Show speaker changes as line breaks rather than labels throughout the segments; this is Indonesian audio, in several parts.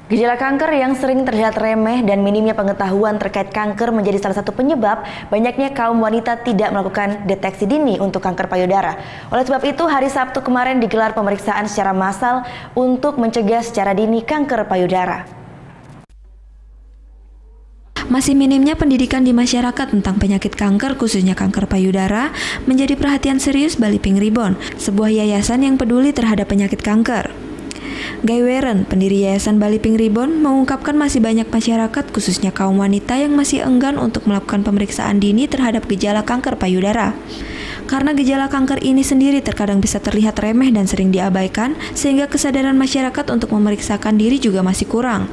Gejala kanker yang sering terlihat remeh dan minimnya pengetahuan terkait kanker menjadi salah satu penyebab banyaknya kaum wanita tidak melakukan deteksi dini untuk kanker payudara. Oleh sebab itu, hari Sabtu kemarin digelar pemeriksaan secara massal untuk mencegah secara dini kanker payudara.
Masih minimnya pendidikan di masyarakat tentang penyakit kanker, khususnya kanker payudara, menjadi perhatian serius Bali Pink Ribbon, sebuah yayasan yang peduli terhadap penyakit kanker. Guy Warren, pendiri Yayasan Bali Pink Ribbon, mengungkapkan masih banyak masyarakat, khususnya kaum wanita, yang masih enggan untuk melakukan pemeriksaan dini terhadap gejala kanker payudara. Karena gejala kanker ini sendiri terkadang bisa terlihat remeh dan sering diabaikan, sehingga kesadaran masyarakat untuk memeriksakan diri juga masih kurang.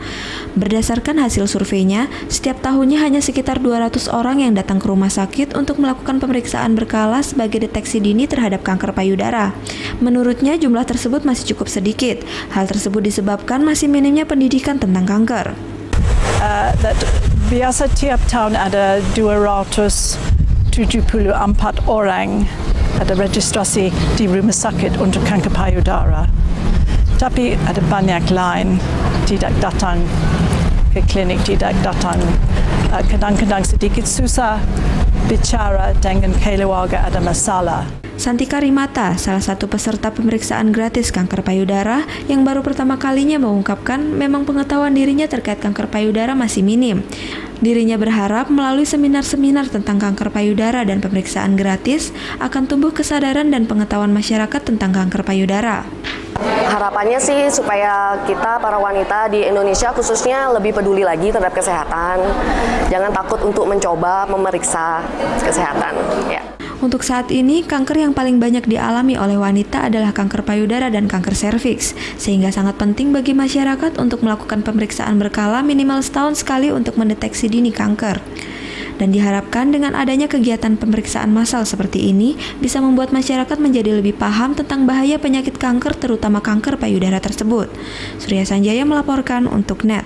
Berdasarkan hasil surveinya, setiap tahunnya hanya sekitar 200 orang yang datang ke rumah sakit untuk melakukan pemeriksaan berkala sebagai deteksi dini terhadap kanker payudara. Menurutnya, jumlah tersebut masih cukup sedikit. Hal tersebut disebabkan masih minimnya pendidikan tentang kanker.
Biasa tiap tahun ada 274 orang ada registrasi di rumah sakit untuk kanker payudara. Tapi ada banyak lain tidak datang ke klinik, tidak datang. Kadang-kadang sedikit susah bicara dengan keluarga ada masalah.
Santika Rimata, salah satu peserta pemeriksaan gratis kanker payudara yang baru pertama kalinya mengungkapkan memang pengetahuan dirinya terkait kanker payudara masih minim. Dirinya berharap melalui seminar-seminar tentang kanker payudara dan pemeriksaan gratis akan tumbuh kesadaran dan pengetahuan masyarakat tentang kanker payudara.
Harapannya sih supaya kita para wanita di Indonesia khususnya lebih peduli lagi terhadap kesehatan. Jangan takut untuk mencoba memeriksa kesehatan. Ya.
Untuk saat ini, kanker yang paling banyak dialami oleh wanita adalah kanker payudara dan kanker serviks, sehingga sangat penting bagi masyarakat untuk melakukan pemeriksaan berkala minimal setahun sekali untuk mendeteksi dini kanker. Dan diharapkan dengan adanya kegiatan pemeriksaan massal seperti ini bisa membuat masyarakat menjadi lebih paham tentang bahaya penyakit kanker, terutama kanker payudara tersebut. Surya Sanjaya melaporkan untuk NET.